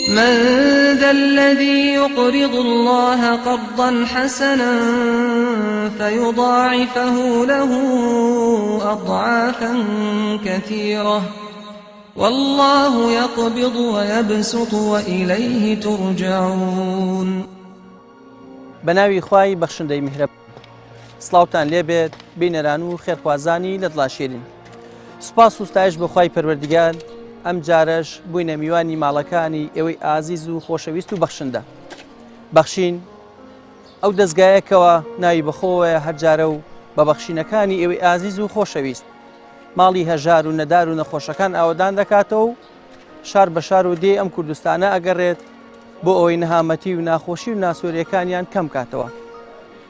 من ذا الذي يقرض الله قرضا حسنا فيضاعفه له أضعافا كثيرة والله يقبض ويبسط وإليه ترجعون. بەناوی خوای بەخشندەی میهرەب. سڵاوتان لێبێت بینەران و خێرخوازانی لە دڵاشێرین. سوپاس و ستایش بە خوای پەروەردیگار. ئەم جارەش بووینە میوانی ماڵەکانی ئێوەی ئازیز و خۆشەویست و بەخشندە. بەخشین ئەو دەستگایەکەوە ناوی بەخۆوەیە هەرجارە و بە بەخشینەکانی ئێوەی ئازیز و خۆشەویست ماڵی هەژار و نەدار و نەخۆشەکان ئاوەدان دەکاتەوە و شار بە شار و دێ ئەم کوردستانە ئەگەڕێت بۆ ئەوەی نەهامەتی و ناخۆشی و ناسۆریەکانیان کەم کاتەوە.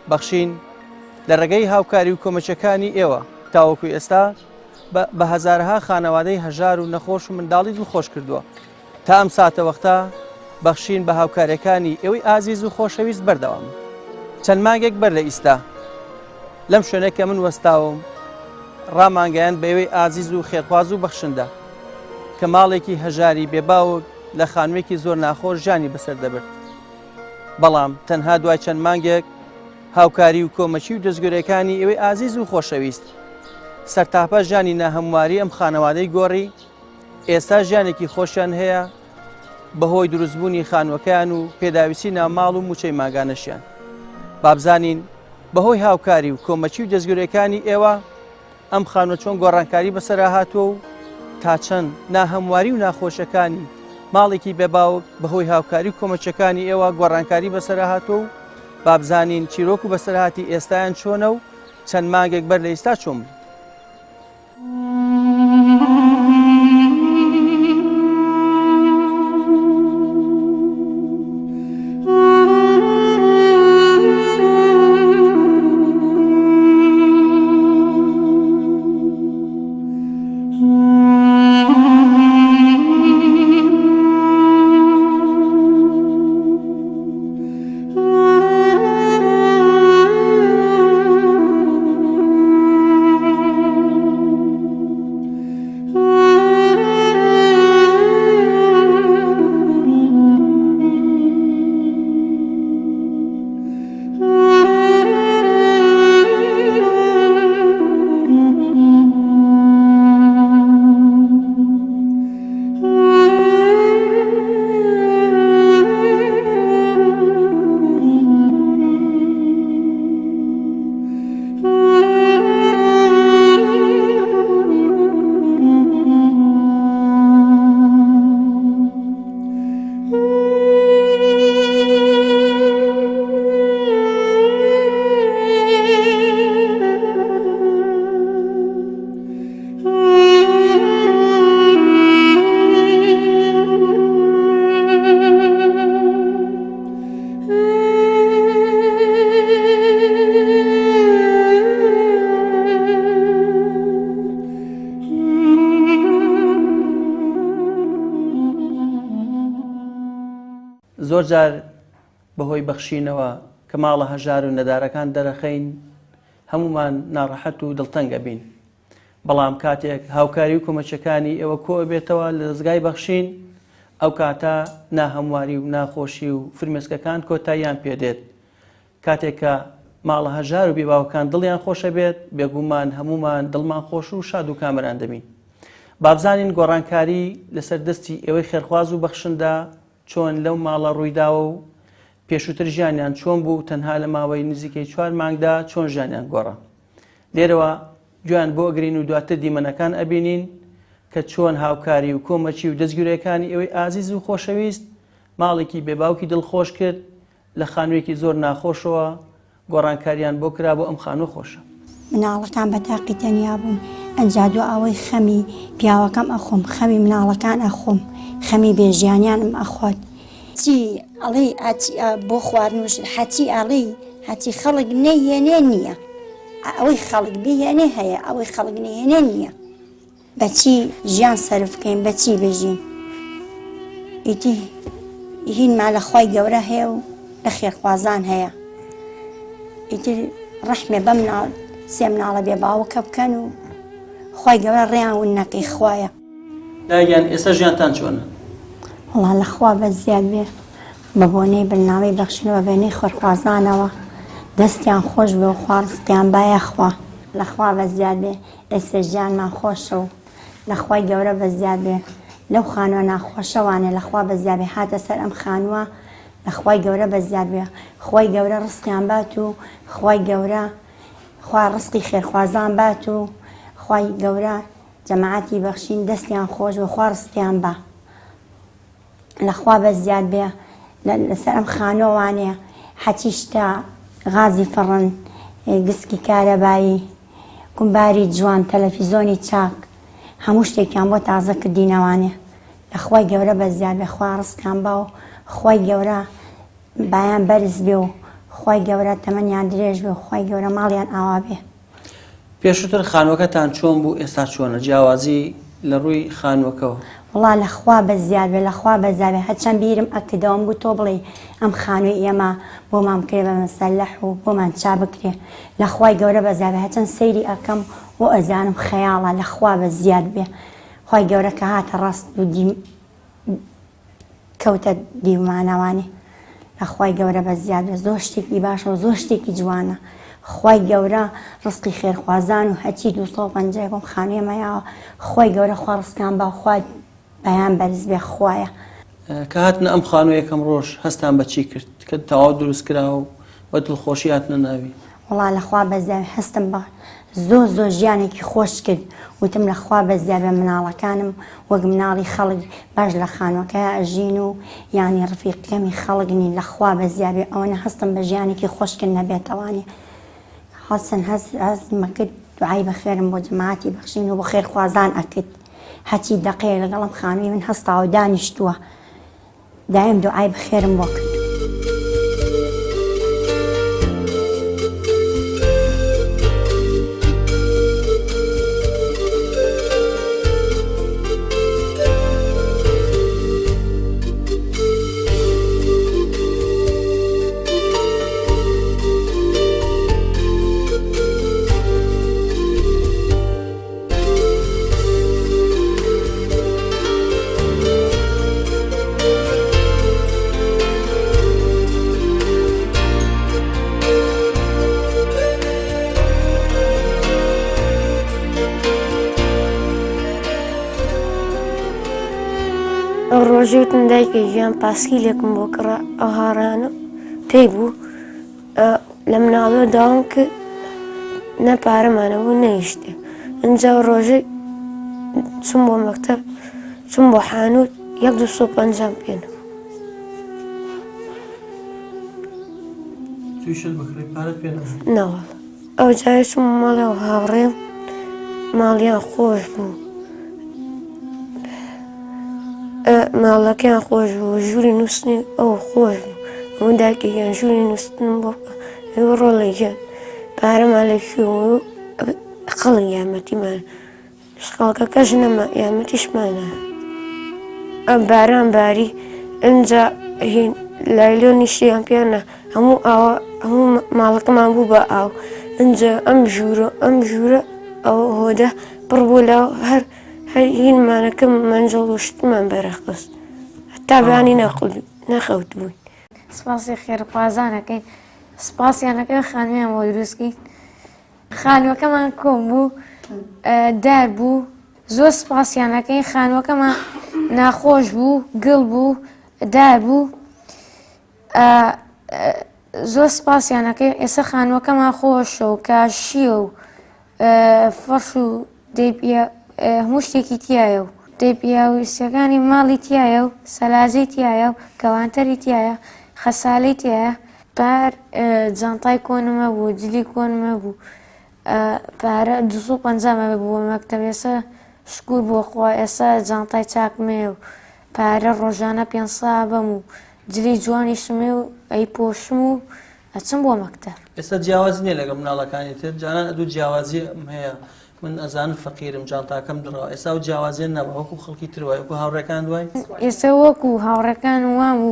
بەخشین لە ڕێگەی هاوکاری و کۆمەچەکانی ئێوە تاوەکو ئێستا بە هەزارها خانەوادەی هەژار و نەخۆش و منداڵی دڵخۆش کردووە. تا ئەم ساتە وەختە بەخشین بە هاوکارەکانی ئێوەی ئازیز و خۆشەویست بەردەوام. چەند مانگێک بەر لە ئیستا لەم شوێنەکە من وەستاوم ڕامانگەیان بە ئێوەی ئازیز و خێرخواز و بەخشندە کە ماڵێکی هەژاری بێباوک لە خانوویەکی زۆر ناخۆش ژانی بەسەر دەبرد. بەڵام تەنها دوای چەند مانگێک هاوکاری و کۆمەچی و دەستگورەکانی ئێوەی ئازیز و خۆشەویست سەرتاپە ژانی ناهەمواری ئەم خانەوادەی گۆڕی ئێستا ژیانێکی خۆشیان هەیە بەهۆی دروستبوونی خانووەکەیان و پێداویستی ناوماڵ و موچەی ماگانەشیان. بابزانین بەهۆی هاوکاری و کۆمەچی و دەستگورەکانی ئێوە ئەم خانووە چۆن گۆڕانکاری بەسەرا هاتووە و تا چەند ناهەمواری و ناخۆشەکانی ماڵێکی بێباوک بەهۆی هاوکاری و کۆمەچەکانی ئێوە گۆڕانکاری بەسەرا هاتووە و بابزانین چیرۆک و بەسەرهاتی ئێستایان چۆنە و چەند مانگێک بەر لە ئێستا چۆن بوو. زۆر جار بەهۆی بەخشینەوە کە ماڵە هەژار و نەدارەکان دەرەخەین هەمومان ناڕەحەت و دڵتەنگە بین. بەڵام کاتێک هاوکاری و کۆمەچەکانی ئێوە کۆ بێتەوە لە دەستگای بەخشین ئەو کاتە ناهەمواری و ناخۆشی و فرمێسکەکان کۆتاییان پێدێت. کاتێک کە ماڵە هەژار و بێباوەکان دڵیان خۆشە بێت بێگومان هەمومان دڵمان خۆش و شاد و کامەران دەبین. بابزانین گۆڕانکاری لەسەر دەستی ئێوەی خێرخواز و بەخشندە چۆن لەو ماڵە ڕوویداوە و پێشووتر ژیانیان چۆن بوو تەنها لە ماوەی نزیکەی 4 مانگدا چۆن ژیانیان گۆڕە. لێرەوە گویان بۆ ئەگرین و دواتر دیمەنەکان ئەبینین کە چۆن هاوکاری و کۆمەچی و دەستگورەکانی ئێوەی ئازیز و خۆشەویست ماڵێکی بێباوکی دڵخۆش کرد لە خانوویەکی زۆر ناخۆشەوە گۆڕانکاریان بۆ کرا بۆ ئەم خانوو خۆشە. مناڵەکان بە تاقی تەنیا بوون ئەنجا دو ئەوەی خەمی پیاوەکەم ئەخۆم خەمی مناڵەکان ئەخۆم خەمی بێژیانیانم ئەخۆت چی ئەڵێ بۆ خواردنوش حەچی ئەڵێ هەچی خەڵک نەهێنێ نییە ئەوەی خەڵک بهێنێ هەیە ئەوەی خەڵک نەهێنێ نییە بەچی ژیان سەرف بکەین بەچی بژین ئیتی هینمان لە خۆی گەورە هەیە و لە خێرخوازان هەیە ئیتر ڕەحمێ بە مناڵ سێ مناڵە بێ باوکە بکەن و خۆی گەورە ڕێیان ون نەقی خوایە. داگیان ئێستا ژیانتان چۆنە؟ وڵا لەخوا بە زیاد بێ بە بۆنەی بەرنامەی بەخشنەوە بێنەی خۆرخوازانەوە دەستیان خۆش بێ و خواڕستیان بایەخوا لەخوا بە زیاد بێ ئێستا ژیانمان خۆشە و لەخوای گەورە بە زیاد بێ لەو خانووە ناخۆشەوانێ لەخوا بە زیاد بێ هاتە سەر ئەم خانووە لەخوای گەورە بە زیاد بێ خوای گەورە ڕزقیان بات و خوای گەورە خوا ڕزقی خێرخوازان بات و خوای گەورە جەماعەتی بەخشین دەستیان خۆش و خوا ڕزقیان با لەخوا بە زیاد بێ لەسەر ئەم خانۆوانێ حەچی شتا غازی فڕن گسکی کارەبایی کومباری جوان تەلەڤیزۆنی چاک هەموو شتێکیان بۆ تازە کردینەوانێ لەخوای گەورە بە زیاد بێ خوا ڕزقیان با و خوای گەورە بایان بەرز بێ و خوای گەورە تەمەنیان درێژ بێ و خوای گەورە ماڵیان ئاوا بێ. پێشووتر خانووەکەتان چۆن بوو ئێستا چۆنە جیاوازی لە ڕووی خانووەکەەوە؟ وڵا لەخوا بە زیاد بێ لەخوا بە زیاد بێ هەرچەند بیرم ئەکردەوەم بوو تۆ بڵێ ئەم خانووی ئێمە بۆمان بکرێ بە مەسەلەح و بۆمان چا بکرێ لەخوای گەورە بە زیاد بێ هەرچەند سەیری ئەکەم و ئەزانم خەیاڵە لەخوا بە زیاد بێ خوای گەورە کە هاتە ڕاست و کەوتە دیومانەوانێ لەخوای گەورە بە زیاد بێ زۆر شتێکی باشە و زۆر شتێکی جوانە خوای گەورە ڕزقی خێرخوازان و هەچی 250 بۆم خانوێمەیەوە خوای گەورە خوا ڕزقیان با خوای بەیان بەرز بێ خوایە. کە هاتنە ئەم خانووە یەکەم ڕۆژ هەستان بەچی کرد کە تەواو دروست کرا و بە دڵخۆشی هاتنە ناوی؟ وڵا لەخوا بە زیاد هەستم بە زۆر ژیانێکی خۆش کرد وتم لەخوا بە زیاد بە مناڵەکانم وەک مناڵی خەڵک باش لە خانووەکە ئەژین و یانی ڕفیقەکەمی خەڵکنی لەخوا بە زیاد بێ ئەوەنە هەستم بە ژیانێکی خۆشکرد نەبێتەوانێ حەسەن هەستمە کرد دوعای بەخێرم بۆ جەماعەتی بەخشین و بۆ خێرخوازان ئەکرد هەچی دەقەیە لەگەڵم خانووی من هەستاوە دانیشتووە دایم دوعای بەخێرم بۆ کرد. ڕۆژێتم دایکە ژیان پاسکیلێکم بۆ کڕە ئەو هاڕانە پێی بوو لە مناڵەوە داوام کرد نە پارەمانەبوو نەیشتێ ئەنجا ڕۆژێ چوم بۆ مەکتەب چوم بۆ حانوت 150 پێنە نەوەڵ ئەو جارێ چوم ماڵەوە هاوڕێم ماڵیان خۆش بوو ماڵەکەیان خۆش بوو ژووری نووسنی ئەو خۆش بوو ئەو داکەیان ژووری نووسن بۆ ڕۆڵێکیان پارەمان لەکوێ خەڵک یارمەتیمان شقاڵکەکەش نەما یارمەتیشمانە ئەم باران باری ئەنجا لایلۆنی شیان پێیانە هەموو ئاوە هەموو ماڵەکەمان بوو بە ئاو ئەنجا ئەم ژوورە ئەو هۆدە پڕ بوو لاو هەر هینمانەکەم مەنجەڵ و شتمان بەرەخست هەتا بانی نەخەوت بووین. سپاسی خێرخوازانەکەین سپاسیانەکەی خانوویان بۆ دروستکەین خانووەکەمان کۆم بوو دار بوو زۆر سپاسیانەکەی خانووەکەمان ناخۆش بوو گڵ بوو دار بوو زۆر سپاسیانەکەی ئێستا خانووەکەمان خۆشە و کاشیە و فەرش و دەیپیە هەموو شتێکی تایە و دەیپیاویستەکانی ماڵی تایە و سەلازی تایە و کەوانتەری تایە خەساڵی تایە پار جانتای کۆنمە بوو جلی کۆنمە بوو پارە 250 بوو مەکتەب ئێستا شکور بۆ خوا ئێستا جانتای چاکمێ و پارە ڕۆژانە 500 بەم و جلی جوانیشمێ و ئەی پۆشم و ئەچم بۆ مەکتەب. ئێستا جیاواز نییە لەگەڵ مناڵەکانی تر جانان ئەدوو جیاوازی هەیە من ئەزانم فەقیرم جانتاکەم دڕەوە ئێستا و جیاوازیە نەبە وەکو خەڵکی تر وایە وەکو هاوڕێکان دوای ئێستا وەکو هاوڕێکان وام و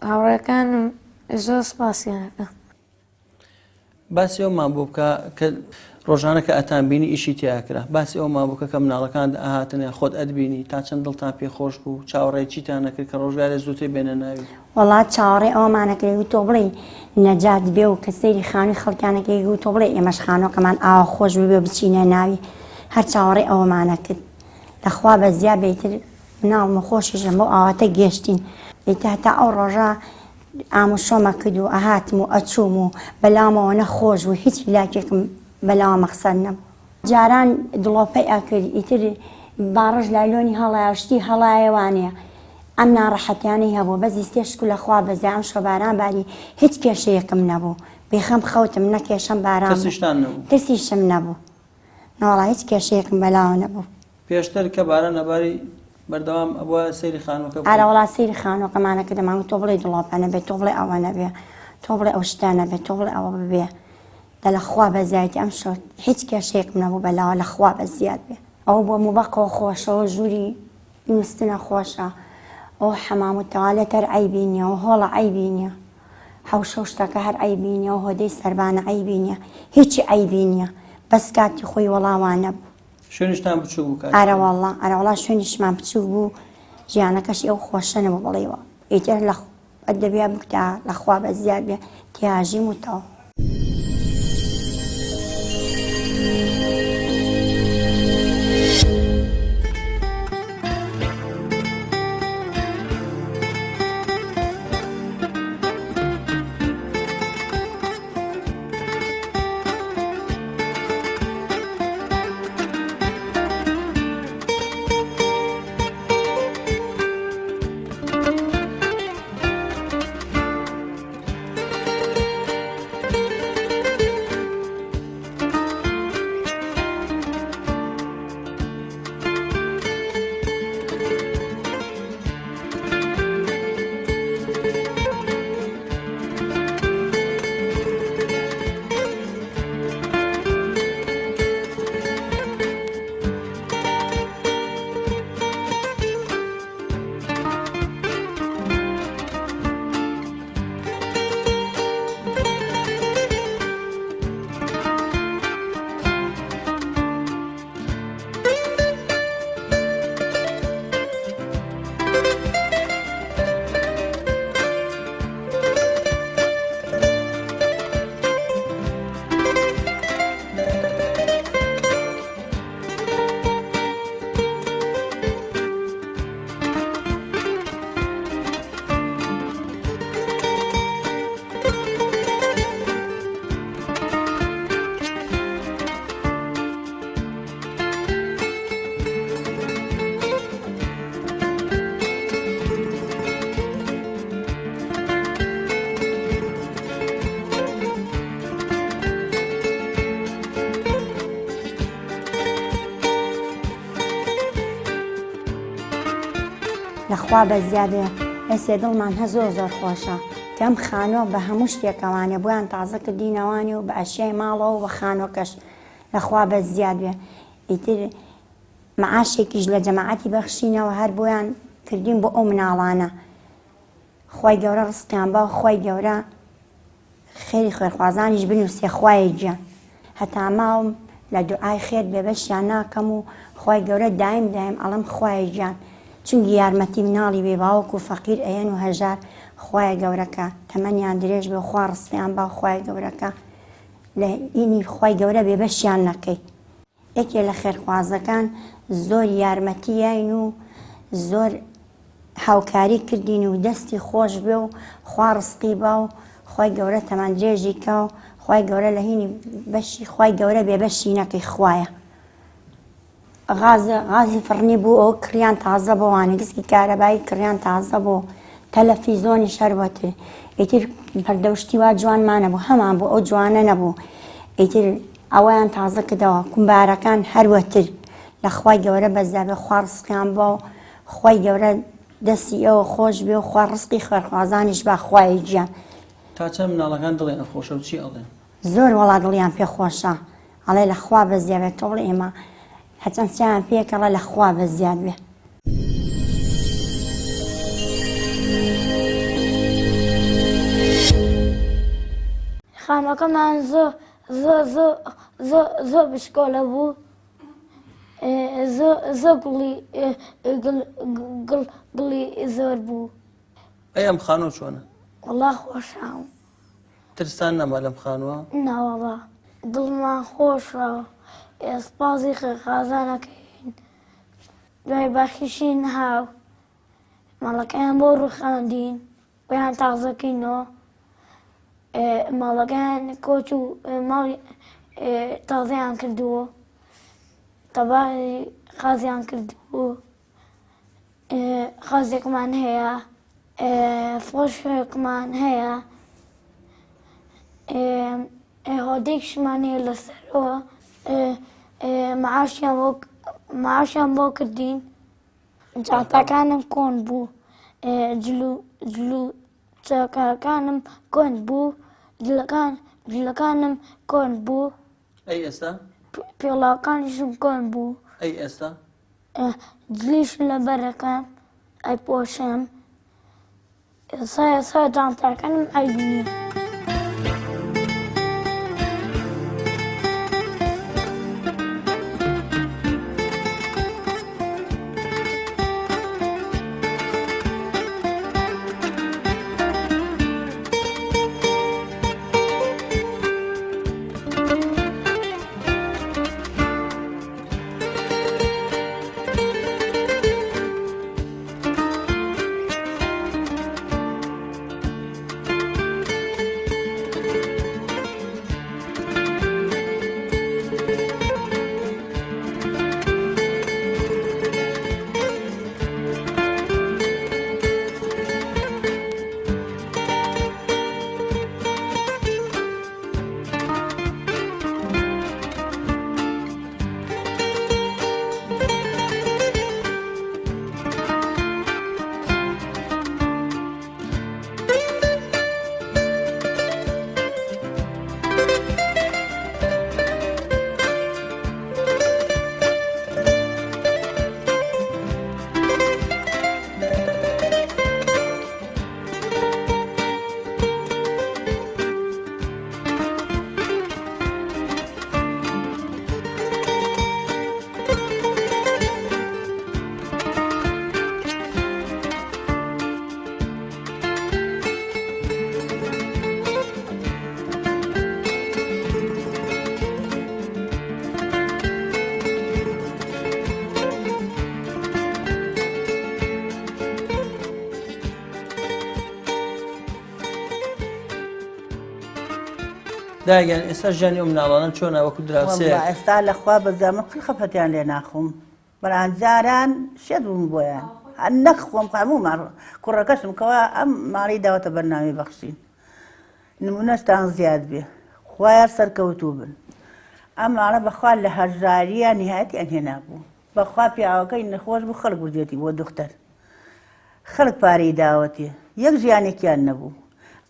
هاوڕێکانم زۆر سپاسیانەکە. باسی ئەومان بۆ بکە کە ڕۆژانە کە ئەتان بینی ئیشی تیاکرا باسی ئەو مابووکە کە مناڵەکان ئاهاتنە خۆت ئەدبینی تا چەند دڵتان پێخۆش بوو چاوەڕێی چیتان نەکرد کە ڕۆژگارێ زووتێ بێنە ناوی وڵات چاوەڕێ ئەومانەکرێت و تۆ بڵێ نەجات بێ و کە سەیری خانووی خەڵکانەکەی و تۆ بڵێ ئێمەش خانۆکەمان ئاوا خۆش ببێ بچینە ناوی هەر چاوەڕێ ئەوەمانە کرد لەخوا بە زیاد بێتر ناومە خۆشیشم بۆ ئاواتە گەشتین ئیتر هەتا ئەو ڕۆژە ئامۆژەمە کرد و ئەهاتم و ئەچووم و بەلامەوە نەخۆش و هیچ عیلاجێکم بەلاوە مەخسەر نەبوو جاران دڵۆپەی ئەکرد ئیتر باڕژ لایلۆنی هەڵایشتی هەڵایەوانەیە ئەم ناڕەحەتیانەی هەبوو بەزی ستێشک و لەخوا بەزای ئەم شەباران باری هیچ کێشەیەکم نەبوو بێخەم خەوتم نەکێشەم باران ترسیشم نەبوو ناوەڵا هیچ کێشەیەکم بەلاوە نەبوو پێشتر کە باران نەباری بەردەوام ئەوە سەیری خانووەکە ئارەوەڵا سەیری خانووەکەمانە کردەمان تۆ بڵێ دڵۆپە نەبێت تۆ بڵێ ئەوە نەبێ تۆ بڵێ ئەو شتە نەبێت تۆ بڵێ ئەوە ببێ لەخوا بەزایەتی ئەم شۆ هیچ کێشەیەکم نەبوو بەلاوە لەخوا بەزیاد بێ ئەو بۆ موبەقەوە خۆشەوە ژووری نووسنە خۆشە ئەو حەمام و تەوالێت هەر عەیبی نییە و هۆڵە عەیبی نییە حەوشە و شتەکە هەر عەیبی نییە و هۆدەی سەربانە عەیبی نییە هیچی عەیبی نییە بەس کاتی خۆی وەڵاوانە بوو شوێنیشتان بچوو بوو ئەرەوەڵا شوێنیشمان بچوو بوو ژیانەکەشی ئەو خۆشە نەبوو بڵێەوە ئیتر دەبێ بکتا لەخوا بەزیاد بێ تیاژیم وتەوە لەخوا بەزیادێ ئێسێ دڵمان هە زۆر خۆشە کەم خانۆ بە هەموو شتێکەوانێ بۆیان تازە کردینەوانی و بە ئەشیای ماڵەوە بە خانۆکەش لەخوا بەزیاد بێ ئیتر مەعاشێکیش لە جەماعەتی بەخشینەوە هەر بۆیان کردین بۆ ئەو مناڵانە خوای گەورە ڕزقیان بە خوای گەورە خێری خوێرخوازانیش بنووسێ خوایە گیان هەتا ماوم لە دوعای خێر بێبەشیان ناکەم و خوای گەورە دایم ئەڵەم خوایە گیان چونکی یارمەتی مناڵی بێ باوەکو فەقیر ئەیەن و هەژار خوایە گەورەکە تەمەنیان درێژ بێ خوا ڕزقیان بە خوایە گەورەکە لە ئینی خوای گەورە بێبەشیان نەکەی یەکێ لە خێرخوازەکان زۆر یارمەتیین و زۆر هاوکاری کردین و دەستی خۆش بێ و خوا ڕزقی بە و خوای گەورە تەمەن درێژی کە و خوای گەورە لە هینی بەشی خوای گەورە بێبەشی نەکەی خوایە غازی فڕنی بوو ئەو کڕیان تازە بۆوانێ دەستی کارەبایی کڕیان تازە بۆ تەلەڤیزۆنی شەروەتر ئیتر پەردەشتی وا جوانمانە بوو هەمان بوو ئەو جوانە نەبوو ئیتر ئەوەیان تازە کردەوە کومبارەکان هەروەتر لە خوای گەورە بەزابێ خوا ڕزقیان بە و خوای گەورە دەستی ئەوە خۆش بێ و خوا ڕزقی خوێرخوازانیش بە خوایە گیان تا چەند مناڵەکان دڵێن خۆشە و چی ئەڵێن زۆر وەڵا دڵیان پێ خۆشە ئەڵێ لە خوا بەزیابێت تۆ بڵێ ئێمە هەچەند چیان پێکەڵە لە خوا بەزیاد بێ خانەکەمان زۆر بشکۆلە بوو زۆر گڵی زۆر بوو. ئەی ئەم خانوو چۆنە؟ وەڵا خۆشاوم. ترسان نەما لەم خانووە؟ ناوەڵا دڵمان خۆشە. سپاسی خێرخوازانەکەین. دوای بەخشین هاو ماڵەکەیان بۆ ڕوخاندین بۆیان تازەکەینەوە. ماڵەکەیان کۆچ و ماڵی تازەیان کردووە. تەباری خازیان کردووە. خازێکمان هەیە. فۆشێکمان هەیە. هۆدێکشمان هەیە لەسەرەوە. معاشیان بۆ کردین. جاتەکانم کۆن بوو. جلوچەکانم کۆن بوو. جلەکانم کۆن بوو. ئەی ئێستا؟ پێڵاوەکانیشم کۆن بوو. ئەی ئێستا؟ جلیش لە بەرەکەم ئەیپۆشم. ئێستا جانتاکانم ئەیبینی. داگەن ئێستا ژیانی ئەو مناڵانە چۆنە وەکو دراوسەیە؟ ئێستا لەخوا بەزامە پڕ خەفەتیان لێ ناخۆم. بەرانجاران شێت بووم بۆیان هەر نەخۆم هەموومان کوڕەکەشم کەوا ئەم ماڵی داوەتە بەرنامەی بەخشین. نمونەستان زیاد بێ خوایان سەرکەوتوو بن. ئەم ماڵە بەخوا لە هەژاریان نهایەتیان هێنا بوو. بەخوا پیاوەکەی نەخۆش بوو خەڵک بردێتی بۆ دختەر. خەڵک پارەی داوەتێ یەک ژیانێکیان نەبوو.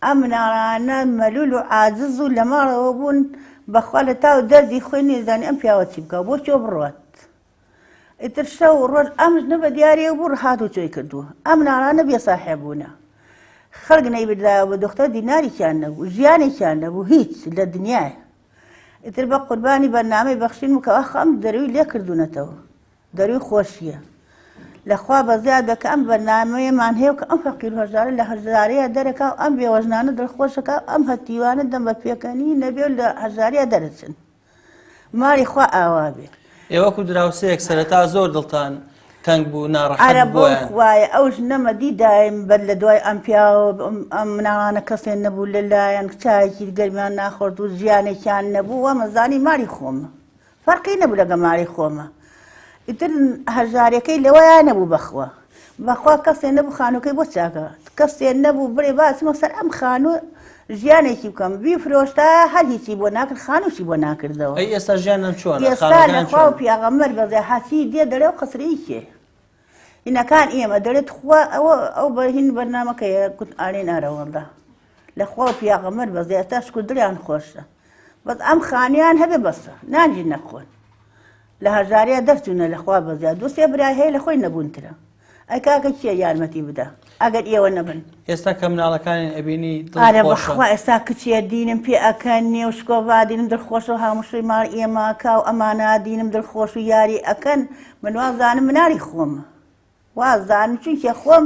ئەم مناڵانە مەلول و عاجز و لە ماڵەوە بوون بەخوا لە تاو دەردی خۆی نێزانی ئەم پیاوە چی بکە بۆ چۆ بڕات. ئیتر شەو ڕۆژ ئەمش نەبە دیارێ بوو ڕهات و چۆی کردووە. ئەم مناڵانە بێساحێب بوونە. خەڵک نەیبردایە بە دختەر دیناریشیان نەبوو ژیانێکیان نەبوو هیچ لە دنیایە. ئیتر بە قوربانی بەرنامەی بەخشین و کە ئەم دەروی لێ کردوونەتەوە. دەروی خۆشیە. لەخوا بەزیاد دەکە ئەم بەرنامەیەمان هەیە کە ئەم فەقیر و هەژارە لە هەژاریە دەرەکە و ئەم بێوەژنانە دڵخۆشەکە ئەم هەتیوانە دەم بە پێکەنی نەبێ لە هەژاریە دەرەچن. ماری خوا ئاوا بێ. ئێوەکو دراوسەیەک سەرەتا زۆر دڵتان تەنگ بوو ناڕەحەت ئەرە بۆ خوایە ئەوش نەمەدی دایم بەر لە دوای ئەم پیاوە ئەم مناڵانە کەسێن نەبوو لەلایەن چایەکی گەرمیان ناخۆرد و ژیانێکیان نەبوو وە مەزانی ماری خۆمە. فەرقی نەبوو لەگە ماری خۆمە. ئیتر هەژارەکەی لەوەیان نەبوو بەخوا. بەخوا کەسێ نەبوو خانووکەی بۆ چاکە. کەسێ نەبوو بڕێ باسمە سەر ئەم خانوو ژیانێکی بکەم. بیفرۆشتا هەر هیچی بۆ ناکرد خانووشی بۆ ناکردەوە. ئەی ئێستا ژیانان چۆنە؟ ئێستا لەخوا و پیاغەمبەر بەزێ حەسی دێ دەرێ و قەسرەیەکێ. هینەکان ئێمە دەرێت خوا ئەو بەرهین بەرنامەکەیە کوت ئالێن ئارەوەڵدا. لەخوا و پیاغەمبەر بەزێ ئێستا شکر دڵیان خۆشە. بەس ئەم خانیان هەبێ بەسە نانجی نەخۆن. لە هەژاریە دەرچوونە لەخوا بەزیاد دوو سێ برای هەیە لە خۆی نەبوونترە. ئەی کاکە چییە یارمەتی بدە؟ ئەگەر ئێوە نەبن. ئێستا کە مناڵەکانی ئەبینی ئارە بەخوا ئێستا کچێ دینم پێ ئەکەن نێو شکۆڤا دینم دڵخۆش و هاموشی ماڵ ئێماکە و ئەمانە دینم دڵخۆش و یاری ئەکەن من وازانم مناری خۆمە وازانم چونکە خۆم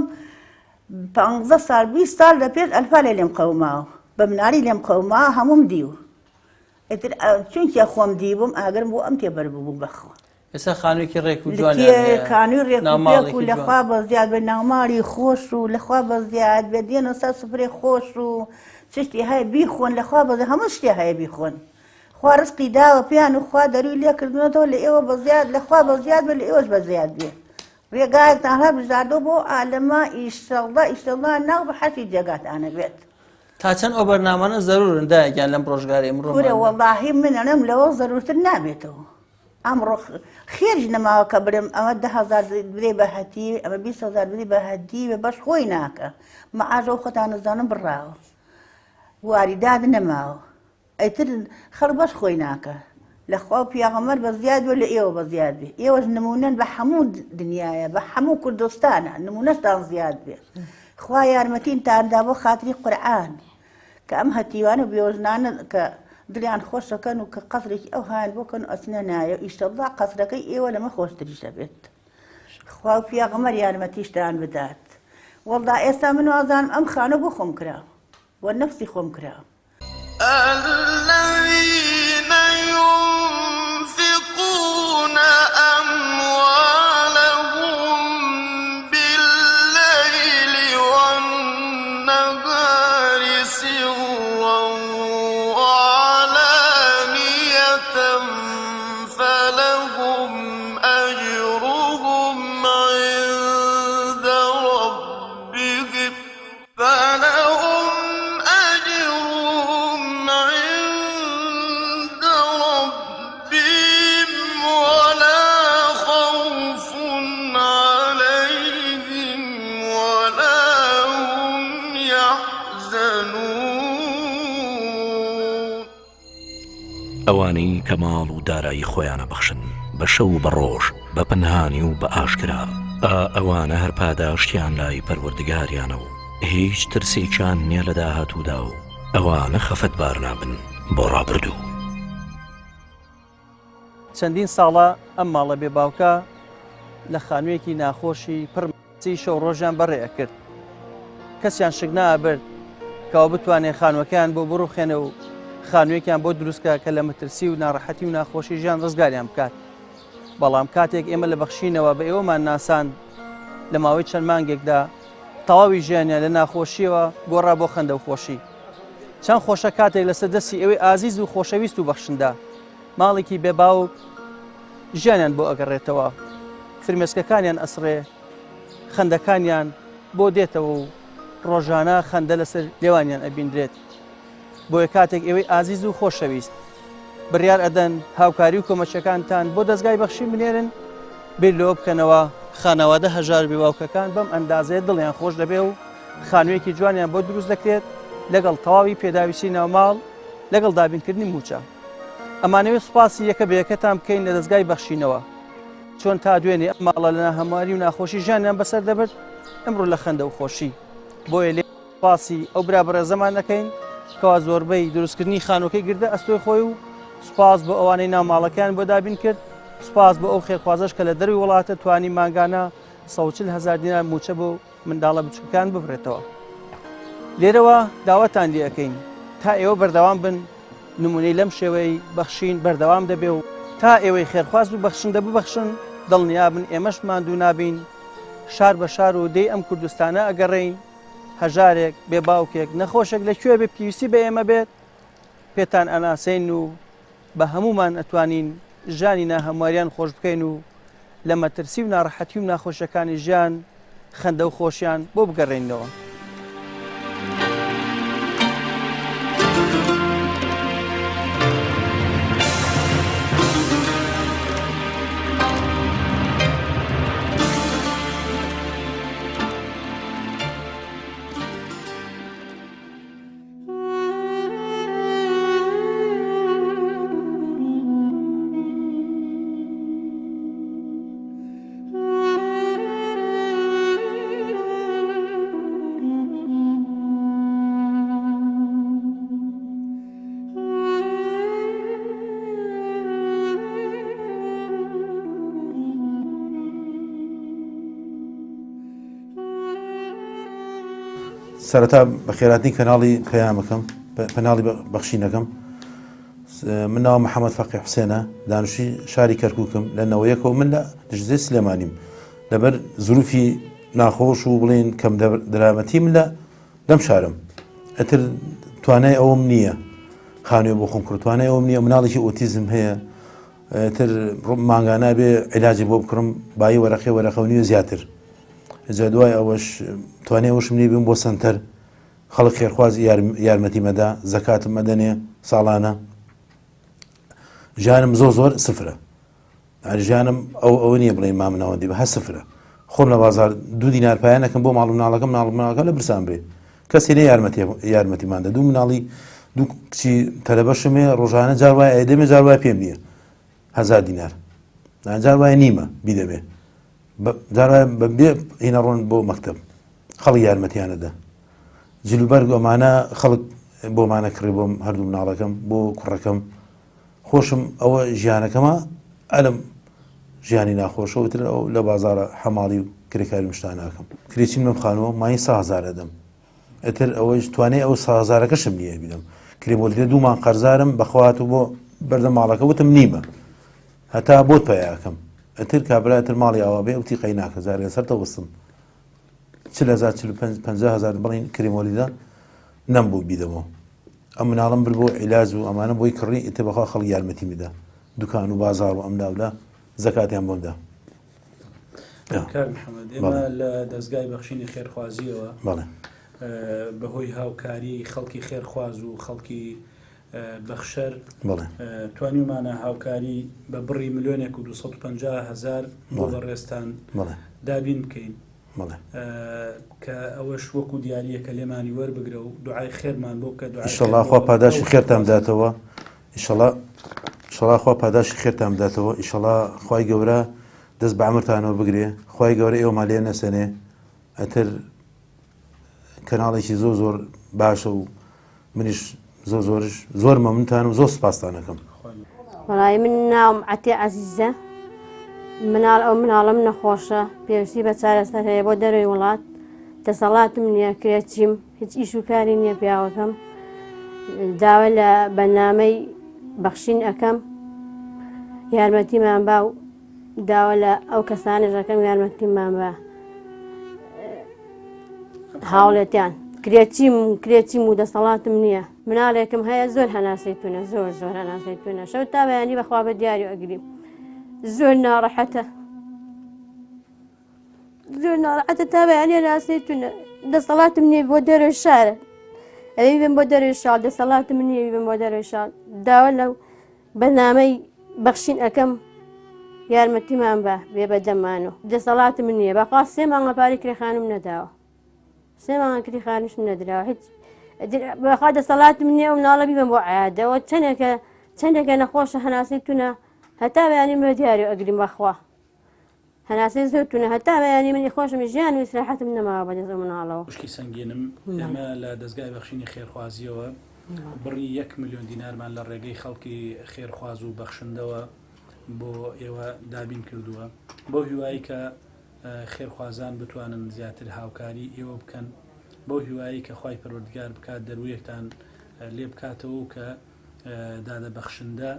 15 ساڵ 20 ساڵ لە پێش ئەلفا لێ لێم قەوماوە بە مناری لێم قەوماوە هەموم دیوە ئیتر چونکە خۆم دیبووم ئاگرم بۆ ئەم تێبەر ببوو بەخوا. ئێستا خانوویەکی ڕێک و جوان کانووی ڕێک و لەخوا بە زیاد بە ناوماڵی خۆش و لەخوا بە زیاد بە دێنە سەر سفرێ خۆش و چشتی هەیە بیخۆن لەخوا بە هەموو شتێ هەیە بیخۆن خوا ڕزقی داوە پێیان و خوا دەروی لێکردنەوە لە ئێوە بە زیاد لەخوا بە زیاد بە لە ئێوەش بە زیاد بێ ڕێگایەکتان هەر بژاردۆ بۆ عالەما ئیشەڵڵا ناو بە حەشی جێگاتانە بێت. تا چەند ئەو بەرنامانە زەرورن دایەکیان لەم ڕۆژگاری ئەمڕۆ کورە وەڵاهی منەنم لەوە زەرورتر نابێتەوە. ئەمڕۆ خێرش نەماوە کە برم ئەمە 10,000 برێ بە هەتی ئەمە 20,000 بری بە هەدی بە بەش خۆی ناکە مەعاژەوە خۆتان نەزانم بڕاوە واریداد نەماوە ئەیتر خەڵ بەش خۆی ناکە لەخوا پیاغەمبەر بە زیاد بێ لە ئێوە بە زیاد بێ ئێوەش نمونەن بە هەموو دنیایە بە هەموو کوردستانە نمونەشتان زیاد بێ خوا یارمەتینتاندا بۆ خاتری قورئان کە ئەم هەتیوانە بێوەژنانە کە دلیان خۆشەکەن و کە قەسرێکی ئەو هاان بۆکەن ئەچنە نایە ئیشەڵڵا قەسرەکەی ئێوە لەمە خۆشتریشە بێت خوا و پیاغەمبەر یارمەتیشتان بدات وەڵڵا ئێستا من وازانم ئەم خانە بۆ خۆم کرا وە نەفسی خۆم کرا. الذين ينفقون أموالهم بالليل والنهار سرا وعلانية فلهم أجرهم عند ربهم ولا خوف عليهم ولا هم يحزنون. ئەوانەی کە ماڵ و دارایی خۆیانە بەخشن بە شەو و بە ڕۆژ بە پەنهانی و بە ئاشکرا ئەوانە هەر پاداشتیان لای پەروەردگاریانە و هیچ ترسێکیان نییە لە داهاتوودا و ئەوانە خەفەتبار نابن بۆ ڕابردوو. چەندین ساڵە ئەم ماڵە بێ باوکە لە خانوویەکی ناخۆشی پڕمەسی شەو ڕۆژیان بەڕێە کرد کەسیان شک نابرد کەەوە بتوانێت خانووەکەیان بۆ بڕوخێنە و خانوویەکیان بۆ دروستکە کە لە مەترسی و ناڕەحەتی و ناخۆشی ژیان ڕزگاریان بکات. بەڵام کاتێک ئێمە لە بەخشینەوە بە ئێوەمان ناساند لە ماوەی چەند مانگێکدا تەواوی ژیانیان لە ناخۆشیەوە گۆڕا بۆ خەندە و خۆشی. چەند خۆشە کاتێک لەسەر دەستی ئەوەی ئازیز و خۆشەویست و بەخشندا ماڵێکی بێباوک ژیانیان بۆ ئەگەڕێتەوە فرمێسکەکانیان ئەسڕێ خەندەکانیان بۆ دێتەوە و ڕۆژانە خەندە لەسەر لێوانیان ئەبیندرێت. بۆیە کاتێک ئێوەی ئازیز و خۆشەویست بڕیار ئەدەن هاوکاری و کۆمەچەکانتان بۆ دەستگای بەخشی بنێرن بیر لەوە بکەنەوە خانەوادە هەژار بێواوکەکان بەم ئەندازەیە دڵیان خۆش دەبێ و خانوویەکی جوانیان بۆ دروست دەکرێت لەگەڵ تەواوی پێداویستی ناوماڵ لەگەڵ دابینکردنی موچە. ئەمانەوێت سوپاسی یەکە بەیەکەتان بکەین لە دەستگای بەخشینەوە چۆن تا دوێنێ ئەم ماڵە لە هەمواری و ناخۆشی ژیانیان بەسەر دەبرد ئەمڕۆ لە خەندە و خۆشی. بۆیە لێ سوپاسی ئەو برابەرە زەمان دەکەین کەوا زۆربەی دروستکردنی خانووەکەی گردە ئەستۆی خۆی و سوپاس بۆ ئەوانەی ناوماڵەکان بۆ دابین کرد سوپاس بۆ ئەو خێرخوازەش کە لە دەروی وڵاتە توانی مانگانە 140,000 دینار موچە بۆ منداڵە بچووکەکان ببڕێتەوە. لێرەوە داوەتان لێ ئەەکەین تا ئێوە بەردەوام بن نمونەی لەم شێوەی بەخشین بەردەوام دەبێ و تا ئێوەی خێرخواز و بەخشندە ببەخشن دڵنیابن ئێمەش ماندوو نابین شار بە شار و دەی ئەم کوردستانە ئەگەڕێین هەژارێک بێ باوکێک نەخۆشێک لەکوێ بێ پێویستی بە ئێمە بێت پێتان ئەناسین و بە هەمومان ئەتوانین ژانی ناهەمواریان خۆش بکەین و لە مەترسی و ناڕەحەتی و ناخۆشەکانی ژیان خەندە و خۆشیان بۆ بگەڕێنەوە. سەرەتا بە خێراتنی کەناڵی پەیامەکەم پەناڵی بەخشینەکەم من ناوم محەممەد فەقی حوسێنە دانوشی شاری کەرکووکم لە نەوەیەکەوە من لە دژزێ سلێمانیم لەبەر زروفی ناخۆش و بڵین کەم دەرامەتی من لەم شارم ئەتر توانای ئەوم نییە خانوێ بۆ خۆم کردوانای ئەوم نییە مناڵێکی ئۆتیزم هەیە تر مانگانە بێ عیلاجی بۆ بکڕم بای وەرەخەونی و زیاتر جا دوای ئەوەش توانێ ئەوشم نیە بم بۆ سنتەر خەڵک خێرخواز یارمەتی مەدا زەکاتم مەدەنێ ساڵانە ژیانم زۆر سفرە ژیانم ئەو نییە بڵێ مامناوەندی بە هە سفرە خۆم لە بازار 2 دینار پایانەکەم بۆ ماڵ مناڵەکەم لە برسان بێ کەسی نە یارمەتیماندا 2 مناڵی 2 کچی تەلەبەشمێ ڕۆژانە جار وایە ئەدەمێ جار وایە پێم نییە 1000 دینار جار وایە نیمە بیدەمێ جار وایە بێ هینە ڕۆن بۆ مەکتەب خەڵی یارمەتیانەدا جلوبەرگ ئەمانە خەڵک بۆمانە کڕی بۆم هەردوو مناڵەکەم بۆ کوڕەکەم خۆشم ئەوە ژیانەکەمە ئەلم ژیانی ناخۆشەوەتر ئەو لە بازارە حەماڵی و کرێکاری مشتاناکەم کرێچیم لەم خانەوە مای 100,000 دەدەم ئەتر ئەوەی توانێ ئەو 100,000ەکەشم نییە بیدەم کرێمۆلیە 2 مان قەرزارم بەخوات و بۆ بەردە ماڵەکە وتم نیمە هەتا بۆت پەیاکەم ئەتر کابراتر ماڵی ئاوا بێ وتی قەی ناکە زارێ سەرتە وستم 40,000 بڵین کرێمۆلیدا نەمبوو بیدەمەوە ئەم مناڵم بر بۆ عیلاج و ئەمانە بۆی کڕی ئێتە بەخوا خەڵک یارمەتی میدا دوکان و بازار و ئەمداولا زەکاتیان بۆمدا ئێمە لە دەستگای بەخشینی خێرخوازیەوە بەهۆی هاوکاری خەڵکی خێرخواز و خەڵکی بەخشەر توانیمانە هاوکاری بە بڕی 1,250,000 بۆ بەڕێستان دابین بکەین کە ئەوەش وەکو دیارەکە لێمانی وەربگرە و دوعای خێرمان بۆ بکە ئینشەڵڵا خوا پاداشی خێرتان بداتەوە ئینشەڵڵا خوا پاداشی خێرتان بداتەوە ئینشەڵڵا خوای گەورە دەست بە عەمرتانەوە بگرێ خوای گەورە ئێوەمان لێ نەسەنێ ئەتر کەناڵێکی زۆر باشە و منیش زۆر مەمنونتان و زۆر سوپاستان دەکەم وەڵای من ناوم عەتی عەزیزە ئەو مناڵم نەخۆشە پێویستی بە چارەسەر هەیە بۆ دەروی وڵات دەسەڵاتم نییە کرێچیم هیچ ئیش و کاری نییە پیاوەکەم داوا لە بەرنامەی بەخشین ئەەکەم یارمەتیمان با و داوا لە ئەو کەسانش ئەەکەم یارمەتیمان بە هاوڵێتیان کرێچیم و دەسەڵاتم نییە مناڵێکم هەیە زۆر هەناسەیتونە زۆر هەناسەیتونە شەو تا بەیانی بەخوا بە دیاری ئەگریم زۆر ناڕەحەتە تا بەیانی ناسەیتونە دەسەڵاتم نییە بۆ دەروی شارە ئەوێ بم بۆ دەروی شاڵ دەسەڵاتم نییە بم بۆ دەروی شاڵ داوا لەو بەرنامەی بەخشین ئەەکەم یارمەتیمان بە بێ بەدەمانەوە دەسەڵاتم نییە بەخوا 3 مانگە پارەی کرێخانم نەداوە 3 مانگە کرێخانیشم نەدراوە هیچ بەخوا دەسەڵاتم نییە و مناڵە بیبم بۆ عیادەوە چەندێکە نەخۆشە هەناسەیتونە هەتا بەیانی بە دیاری ئەگریم بەخوا هەناسەی زۆرتونە هەتا بەیانی منی خۆشم ژیان و ئیسراحەتم نەماوە بەدەست مناڵەوە شکی سەنگینم ئێمە لە دەستگای بەخشینی خێرخوازیەوە بڕی 1 ملیۆن دینارمان لە ڕێگەی خەڵکی خێرخواز و بەخشندەوە بۆ ئێوە دابین کردووە بۆ هیوایی کە خێرخوازان بتوانن زیاتر هاوکاری ئێوە بکەن بۆ هیوایی کە خوای پەروەردگار بکات دەرویەکتان لێ بکاتەوە و کە دادەبەخشندە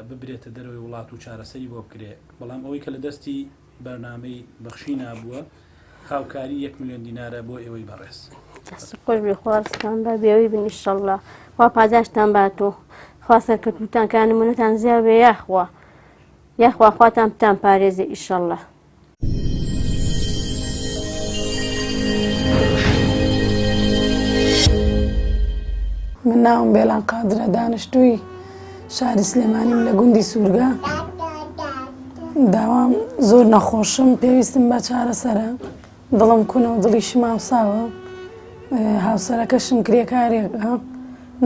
ببرێتە دەروی وڵات و چارەسەری بۆ بکرێ بەڵام ئەوەی کە لە دەستی بەرنامەی بەخشی نابووە هاوکاری 1 ملیۆن دینارە بۆ ئێوەی بەڕێز خۆش بێ خوارستان بە بێەوەی بن ئینشەڵڵا خوا پاداشتان باتۆ خوا سەرکەوتوتان کانمونەتان زیاد بێ یاخوا خواتان بتان پارێزێ ئینشەڵڵا من ناوم بێلان قادرە دانیشتووی شاری سلێمانیم لە گوندی سوورگە داوام زۆر نەخۆشم پێویستم بە چارەسەرە دڵم کوونە و دڵیشم ماوساوە هاوسەرەکەشم کرێکارێکە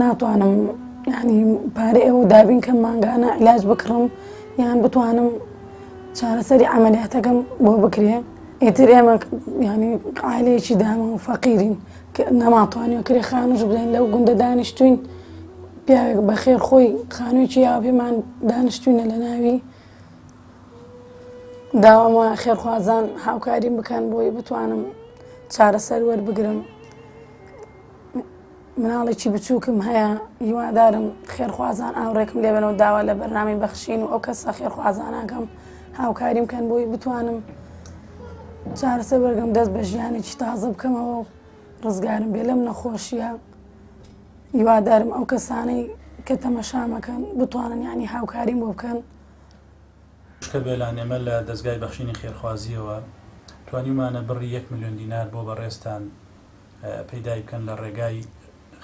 ناتوانم ینی پارەی ئەو دابین کەم مانگانە عیلاج بکڕم یان بتوانم چارەسەری عەمەلیاتەکەم بۆ بکرێ ئیتر ئێمە ینی عایلەیەکی دامە و فەقیرین نەماتوانێت کرێخانوش بدەین لەو گوندە دانیشتوین پیاوێک بەخێر خۆی خانوویەکی یاوە پێمان دانیشتوینە لە ناوی داوامە خێرخوازان هاوکاریم بکەن بۆی بتوانم چارەسەر وەربگرم مناڵێکی بچووکم هەیە هیوادارم خێرخوازان ئاوڕێکم لێبنەوە داوا لە بەرنامەی بەخشین و ئەو کەسە خێرخوازانەکەم هاوکاریم کەن بۆی بتوانم چارەسەر بەرگم دەست بە ژیانێکی تازە بکەمەوە و ڕزگارم بێ لەم نەخۆشیە. هیوادارم ئەو کەسانەی کە تەمەشامەکەن بتوانن یعنی هاوکاریم بۆ بکەن. شکە بێلان ئێمە لە دەستگای بەخشینی خێرخوازیەوە توانیمانە بڕی 1 ملیۆن دینار بۆ بەڕێستان پەیدای بکەن لە ڕێگای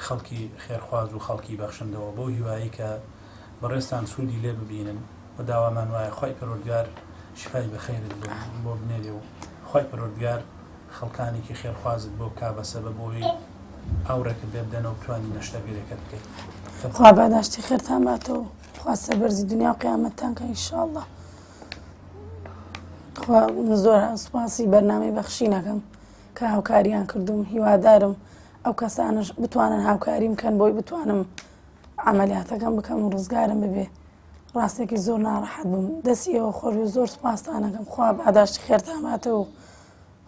خەڵکی خێرخواز و خەڵکی بەخشندەوە بۆ هیوایی کە بەڕێستان سوودی لێ ببینن و داوامان وایە خی پەروەردگار شفای بەخێرت بۆ بنێرێ و خی پەروەردگار خەڵکانێکی خێرخوازت بۆ کا بەسەبە بۆی ئاوڕێکت بێ بدەنەوە بتوانی نەشتەگەرێکت بکەیت. خوا بەداشتی خێرتان باتەوە، خوا سەربەرزی دنیا و قیامەتتان کە ئینشاءڵڵا. زۆر سوپاسی بەرنامەی بەخشینەکەم کە هاوکاریان کردوم. هیوادارم ئەو کەسانش بتوانن هاوکاریم کەن بۆی بتوانم عملیاتەکەم بکەم و ڕزگارم ببێ. ڕاستێکی زۆر ناڕەحەت بووم، دەستیەوە خۆش و زۆر سوپاسانەکەم. خوا بەداشتی خێرتان باتەوە و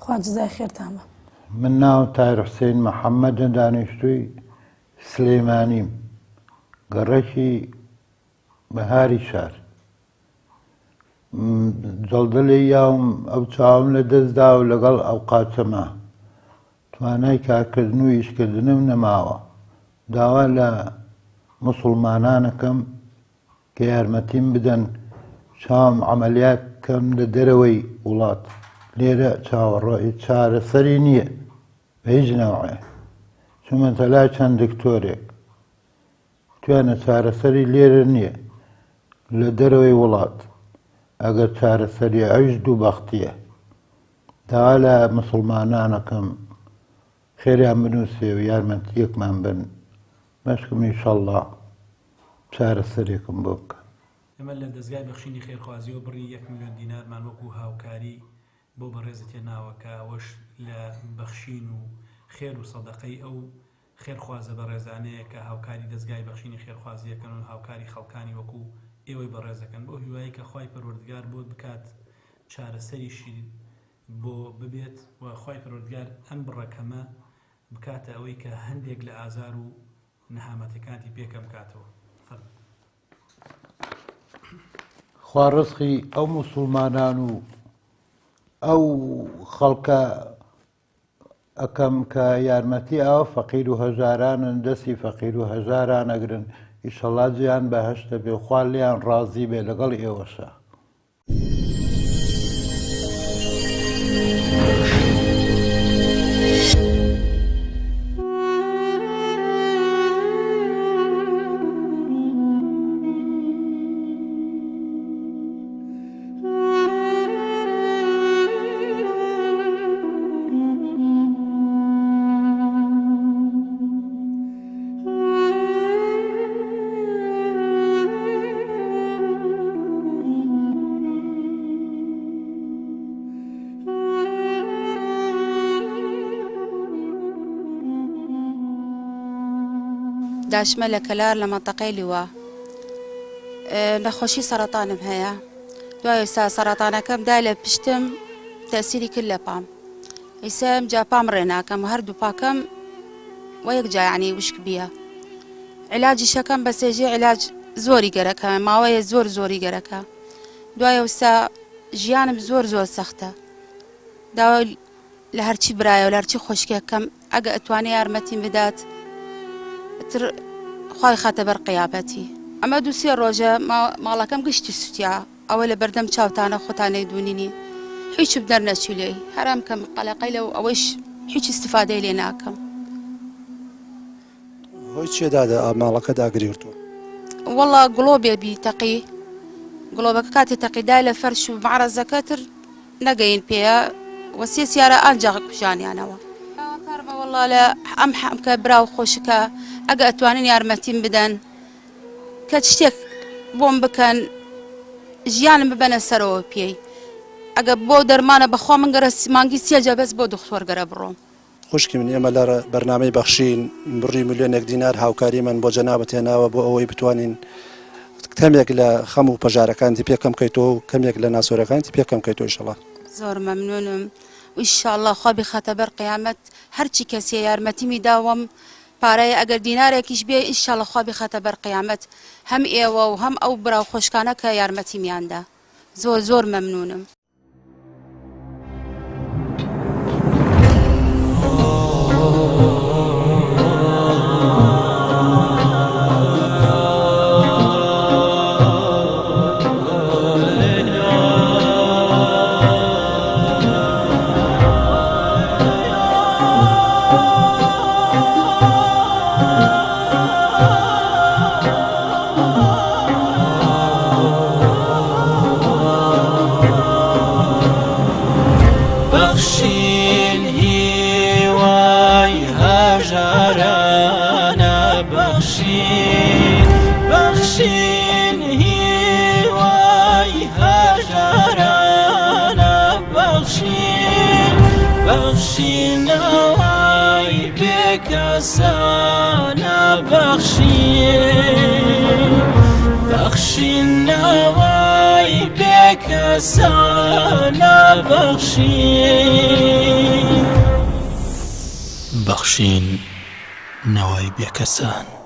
خوا جزای خێرتان بە. من ناو تایر حسین محەممەدە، دانیشتووی سلێمانیم، گەڕەکی بەهاری شار. جەڵدەلێ یاوم ئەو چاوم لە دەستدا و لەگەڵ ئەو قاچەمە توانای کارکردن و ئیشکردنم نەماوە. داوا لە موسڵمانانەکەم کە یارمەتیم بدەن چاوم عملیات کەم لە دەرەوەی وڵات. لێرە چاوەڕۆی چارەسەری نییە بە هیچ ناوعێ، چوومەتە لای چەند دکتۆرێک توانە چارەسەری لێرە نییە لە دەرەوەی وڵات. ئەگەر چارەسەری ئەویش دوو بەختیە. داوا لە موسڵمانانەکەم خێریان بنووسێ و یارمەتیەکمان بن، مەشکم ئینشەڵڵا چارەسەرێکم بۆ بکە. ئەمە لە دەستگای بەخشینی خێرخوازیەوە بڕی 1 ملیۆن دینارمان وەکو هاوکاری بۆ بەڕێزت هێناوەکە ئەوەش لە بەخشین و خێر و سەدەقەی ئەو خێرخوازە بەڕێزانەیە کە هاوکاری دەستگای بەخشینی خێرخوازیەکەن و هاوکاری خەڵکانی وەکو ئێوەی بەڕێزەکەن بۆ هیوایی کە خی پەروەردگار بۆ بکات چارەسەریشی بۆ ببێت و خی پەروەردگار ئەم بڕەکەمە بکاتە ئەوەی کە هەندێک لە ئازار و نەهامەتەکانی پێکەم بکاتەوە. خوا ڕزقی ئەو موسڵمانان و ئەو خەڵکە ئەەکەم کە یارمەتی ئەوە فەقیر و هەژارانن، دەستی فەقیر و هەژاران ئەگرن. ئیشەڵڵا جیان بەهەشتە بێ، خوا لێیان ڕازی بێ لەگەڵ ئێوەشە. داشمە لە کەلار لە مەنتەقەی لیوە نەخۆشی سەرەتانم هەیە. دوای ئێستا سەرەتانەکەم دا لە پشتم تەسیری کرد لە پام. ئێستا جا پام ڕێناکەم و هەردوو پاکەم و یەک جا یعنی وشک بیە. علاجی شەکەم بە سێژێ علاج زۆری گەرەکە، ماوەیە زۆری گەرەکە. دوای ئێستا ژیانم زۆر سەختە. داوای لە هەرچی برایە و لە هەرچی خۆشکێکەکەم ئەگە ئەتوانێ یارمەتیم بدات خی خاتە بەر قیابەتی. ئەمە دووسێ ڕۆژە ماڵەکەم گشتی سووتیا ئەوە لە بەردەم چاوتانە خۆتانەی دوونینی هیچ بدەر نەچوو لێی هەرام کەم قەلەقەی لەو ئەوەش هیچ استفادەی لێ ناکەم. هۆی چێدادە ماڵەکە داگرێتەوە؟ وەڵا گڵۆبێبی تەقی گڵۆبەکە کاتی تەقیدا لە فەرش و معرەزەکەتر نەگەین پێە وەسێ سیارە ئەنجا کوژانیانەوە. کارمە وەڵا لە ئەم حەمکە براو خۆشکە ئەگە ئەتوانین یارمەتیم بدەن کە شتێک بۆم بکەن ژیانم ببەنە سەرەوە پێی. ئەگە بۆ دەرمانە بەخوا من گەرە مانگی سێجە بەس بۆ دکتۆر گەرە بڕۆم. خوشکی من ئێمە لە بەرنامەی بەخشین بڕی ملیۆنێک دینار هاوکاری من بۆ جەنابەت هێناوە بۆ ئەوەی بتوانین کەمێک لە خەم و پەژارەکانتی پێکەم بکەیتەوە و کەمێک لە ناسۆرەکانتی پێکەم بکەیتەوە ئینشەڵڵا. زۆر مەمنونم و ئینشاءڵڵا خوا بخاتە بەر قیامەت هەرچی کەسێ یارمەتیمی داوەم پارەیە ئەگەر دینارێکیش بێ ئینشاڵڵا خوا بخاتە بەر قیامەت هەم ئێوە و هەم ئەو براو خۆشکانە کە یارمەتیمیاندا زۆر مەمنونم. بەخشین نەوای بێکەسان